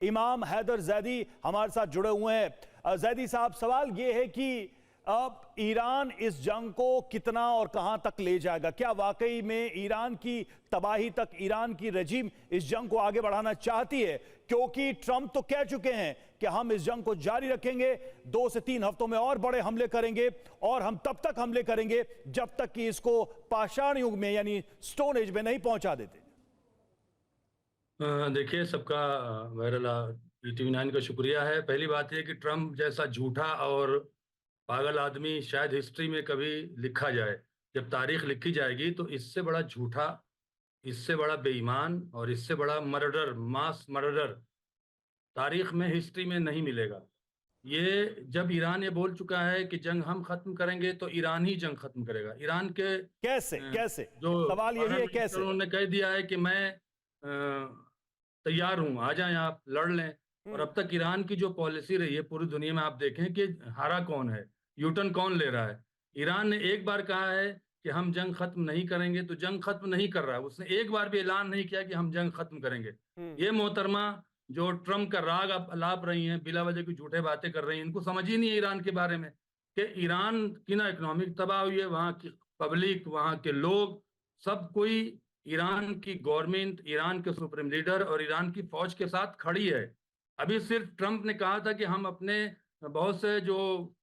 इमाम हैदर जैदी हमारे साथ जुड़े हुए हैं। जैदी साहब, सवाल ये है कि अब ईरान इस जंग को कितना और कहां तक ले जाएगा? क्या वाकई में ईरान की तबाही तक ईरान की रजीम इस जंग को आगे बढ़ाना चाहती है? क्योंकि ट्रंप तो कह चुके हैं कि हम इस जंग को जारी रखेंगे, 2 से 3 हफ्तों में और बड़े हमले करेंगे, और हम तब तक हमले करेंगे जब तक कि इसको पाषाण युग में यानी स्टोन एज में नहीं पहुंचा देते। देखिए, सबका बहरहाल इत्मीनान का शुक्रिया है। पहली बात यह कि ट्रंप जैसा झूठा और पागल आदमी शायद हिस्ट्री में कभी लिखा जाए। जब तारीख लिखी जाएगी तो इससे बड़ा झूठा, इससे बड़ा बेईमान और इससे बड़ा मर्डर, मास मर्डर तारीख में, हिस्ट्री में नहीं मिलेगा। ये जब ईरान ये बोल चुका है कि जंग हम खत्म करेंगे तो ईरान ही जंग खत्म करेगा। ईरान के कैसे जो सवाल यही है, कैसे उन्होंने कह दिया है कि मैं तैयार हूं, आ जाएं आप लड़ लें। और अब तक ईरान की जो पॉलिसी रही है पूरी दुनिया में, आप देखें कि हारा कौन है, यूटर्न कौन ले रहा है। ईरान ने एक बार कहा है कि हम जंग खत्म नहीं करेंगे तो जंग खत्म नहीं कर रहा है। उसने एक बार भी ऐलान नहीं किया कि हम जंग खत्म करेंगे। ये मोहतरमा जो ट्रम्प का राग अलाप रही हैं, बिला वजह की झूठे बातें कर रही हैं, इनको समझ ही नहीं है ईरान के बारे में कि ईरान की ना इकोनॉमिक तबाह हुई है, वहाँ की पब्लिक, वहाँ के लोग, सब कोई ईरान की गवर्नमेंट, ईरान के सुप्रीम लीडर और ईरान की फौज के साथ खड़ी है। अभी सिर्फ ट्रंप ने कहा था कि हम अपने बहुत से जो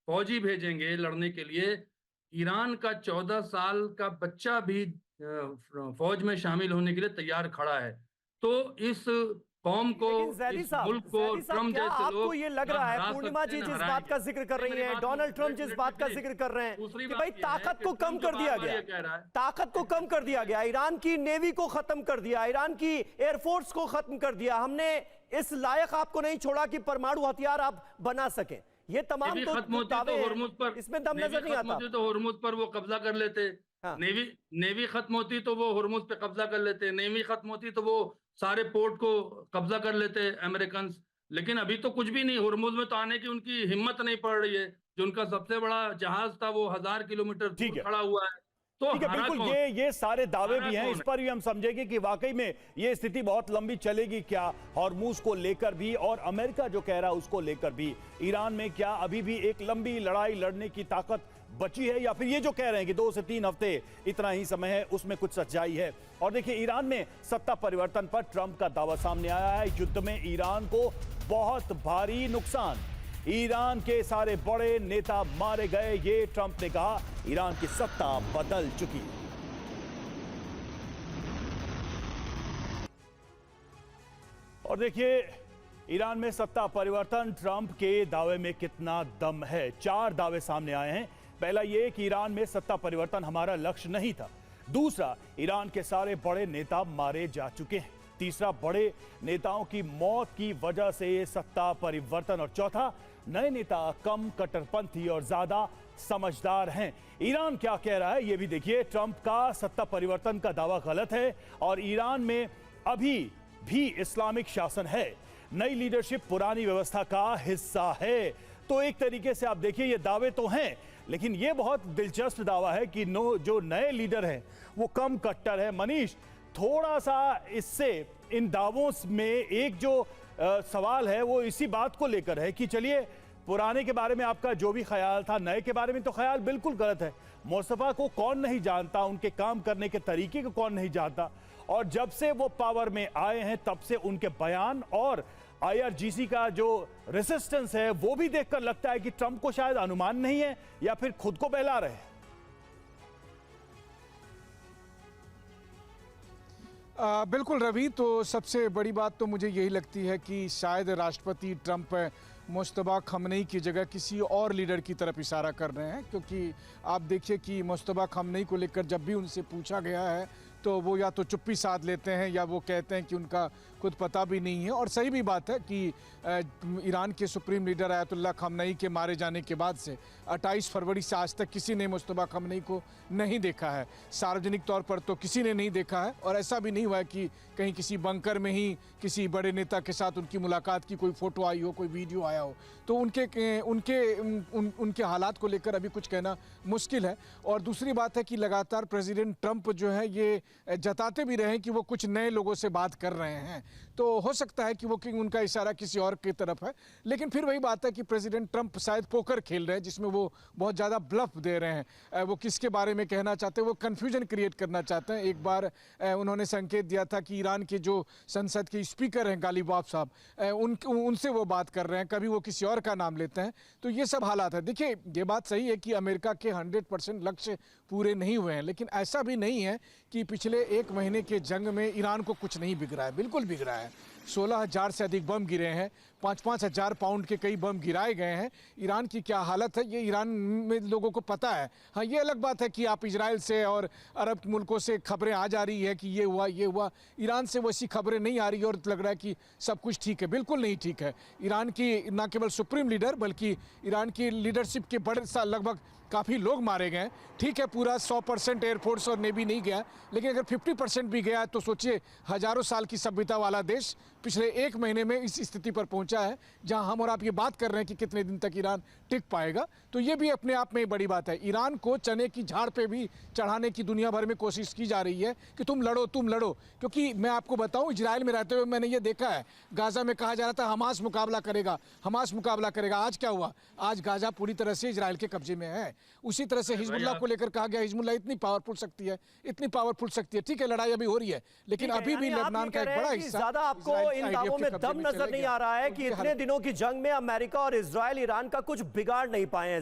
फौजी भेजेंगे लड़ने के लिए। ईरान का 14 साल का बच्चा भी फौज में शामिल होने के लिए तैयार खड़ा है। तो इस कौम को, इस मुल्क को ट्रंप जैसे आपको लोग ये लग रहा है, पूर्णिमा जी जिस बात का जिक्र कर रही हैं, डोनाल्ड ट्रंप जिस बात का जिक्र कर रहे हैं कि भाई ताकत को कम कर दिया गया, ताकत को कम कर दिया गया, ईरान की नेवी को खत्म कर दिया, ईरान की एयरफोर्स को खत्म कर दिया, हमने इस लायक आपको नहीं छोड़ा कि परमाणु हथियार आप बना सके। ये तमाम तो इसमें दम नजर नहीं आता। तो हुर्मुज पर वो कब्जा कर लेते। हाँ। नेवी खत्म होती तो वो हुर्मुज पे कब्जा कर लेते, नेवी खत्म होती तो वो सारे पोर्ट को कब्जा कर लेते अमेरिकन। लेकिन अभी तो कुछ भी नहीं, हुर्मुज में तो आने की उनकी हिम्मत नहीं पड़ रही है। जो उनका सबसे बड़ा जहाज था वो 1000 किलोमीटर दूर खड़ा हुआ है। तो ठीक है, बिल्कुल ये सारे दावे भी हैं, इस पर भी हम समझेंगे कि वाकई में ये स्थिति बहुत लंबी चलेगी क्या, हॉर्मुज को लेकर भी, और अमेरिका जो कह रहा है उसको लेकर भी। ईरान में क्या अभी भी एक लंबी लड़ाई लड़ने की ताकत बची है, या फिर ये जो कह रहे हैं कि 2 से 3 हफ्ते इतना ही समय है, उसमें कुछ सच्चाई है? और देखिए, ईरान में सत्ता परिवर्तन पर ट्रंप का दावा सामने आया है। युद्ध में ईरान को बहुत भारी नुकसान, ईरान के सारे बड़े नेता मारे गए, ये ट्रंप ने कहा। ईरान की सत्ता बदल चुकी है। और देखिए, ईरान में सत्ता परिवर्तन, ट्रंप के दावे में कितना दम है। 4 दावे सामने आए हैं। पहला ये कि ईरान में सत्ता परिवर्तन हमारा लक्ष्य नहीं था। दूसरा, ईरान के सारे बड़े नेता मारे जा चुके हैं। तीसरा, बड़े नेताओं की मौत की वजह से सत्ता परिवर्तन। और चौथा, नए नेता कम कट्टरपंथी और ज्यादा समझदार हैं। ईरान क्या कह रहा है ये भी देखिए। ट्रंप का सत्ता परिवर्तन का दावा गलत है और ईरान में अभी भी इस्लामिक शासन है। नई लीडरशिप पुरानी व्यवस्था का हिस्सा है। तो एक तरीके से आप देखिए, ये दावे तो हैं, लेकिन ये बहुत दिलचस्प दावा है कि जो नए लीडर हैं वो कम कट्टर है। मनीष, थोड़ा सा इससे इन दावों में एक जो सवाल है वो इसी बात को लेकर है कि चलिए, पुराने के बारे में आपका जो भी ख्याल था, नए के बारे में तो ख्याल बिल्कुल गलत है। मुस्तफा को कौन नहीं जानता, उनके काम करने के तरीके को कौन नहीं जानता, और जब से वो पावर में आए हैं तब से उनके बयान और IRGC का जो रेसिस्टेंस है वो भी देखकर लगता है कि ट्रंप को शायद अनुमान नहीं है या फिर खुद को बहला रहे हैं। बिल्कुल रवि, तो सबसे बड़ी बात तो मुझे यही लगती है कि शायद राष्ट्रपति ट्रंप मुश्तबा खमनेई की जगह किसी और लीडर की तरफ इशारा कर रहे हैं। क्योंकि आप देखिए कि मुश्तबा खमनेई को लेकर जब भी उनसे पूछा गया है तो वो या तो चुप्पी साध लेते हैं या वो कहते हैं कि उनका खुद पता भी नहीं है। और सही भी बात है कि ईरान के सुप्रीम लीडर आयतुल्लाह खमनेई के मारे जाने के बाद से 28 फरवरी से आज तक किसी ने मुश्तबा खमनेई को नहीं देखा है। सार्वजनिक तौर पर तो किसी ने नहीं देखा है, और ऐसा भी नहीं हुआ है कि कहीं किसी बंकर में ही किसी बड़े नेता के साथ उनकी मुलाकात की कोई फ़ोटो आई हो, कोई वीडियो आया हो। तो उनके हालात को लेकर अभी कुछ कहना मुश्किल है। और दूसरी बात है कि लगातार प्रेसिडेंट ट्रंप जो है ये जताते भी रहे कि वो कुछ नए लोगों से बात कर रहे हैं। तो हो सकता है कि वो कि उनका इशारा किसी और की तरफ है। लेकिन फिर वही बात है कि प्रेसिडेंट ट्रंप शायद पोकर खेल रहे हैं, जिसमें वो बहुत ज़्यादा ब्लफ दे रहे हैं। वो किसके बारे में कहना चाहते हैं, वो कन्फ्यूजन क्रिएट करना चाहते हैं। एक बार उन्होंने संकेत दिया था कि ईरान के जो संसद के स्पीकर हैं गालिबाफ साहब, उनसे वो बात कर रहे हैं, कभी वो किसी और का नाम लेते हैं। तो ये सब हालात है। देखिए, ये बात सही है कि अमेरिका के 100% लक्ष्य पूरे नहीं हुए हैं, लेकिन ऐसा भी नहीं है कि पिछले 1 महीने के जंग में ईरान को कुछ नहीं बिगड़ा है। बिल्कुल बिगड़ा है। 16,000 से अधिक बम गिरे हैं, 5-5 हज़ार पाउंड के कई बम गिराए गए हैं। ईरान की क्या हालत है ये ईरान में लोगों को पता है। हाँ, ये अलग बात है कि आप इजराइल से और अरब मुल्कों से खबरें आ जा रही है कि ये हुआ। ईरान से वैसी खबरें नहीं आ रही और लग रहा है कि सब कुछ ठीक है। बिल्कुल नहीं ठीक है। ईरान की न केवल सुप्रीम लीडर बल्कि ईरान की लीडरशिप के बड़े लगभग काफ़ी लोग मारे गए। ठीक है, पूरा 100% एयरफोर्स और नेवी नहीं गया, लेकिन अगर 50% भी गया तो सोचिए, हज़ारों साल की सभ्यता वाला देश पिछले 1 महीने में इस स्थिति पर पहुंचा है जहां हम और आप ये बात कर रहे हैं कि कितने दिन तक ईरान टिक पाएगा। तो ये भी अपने आप में बड़ी बात है। ईरान को चने की झाड़ पे भी चढ़ाने की दुनिया भर में कोशिश की जा रही है कि तुम लड़ो। क्योंकि मैं आपको बताऊं, इजराइल में रहते हुए मैंने ये देखा है, गाजा में कहा जा रहा था हमास मुकाबला करेगा। आज क्या हुआ? आज गाजा पूरी तरह से इजराइल के कब्जे में है। उसी तरह से हिजबुल्लाह को लेकर कहा गया, हिजबुल्लाह इतनी पावरफुल शक्ति है। ठीक है, लड़ाई अभी हो रही है, लेकिन अभी भी लेबनान का एक बड़ा हिस्सा ज्यादा आपको इन दावों में दम नजर नहीं आ रहा है कि इतने दिनों की जंग में अमेरिका और इजराइल ईरान का कुछ बिगाड़ नहीं पाए हैं।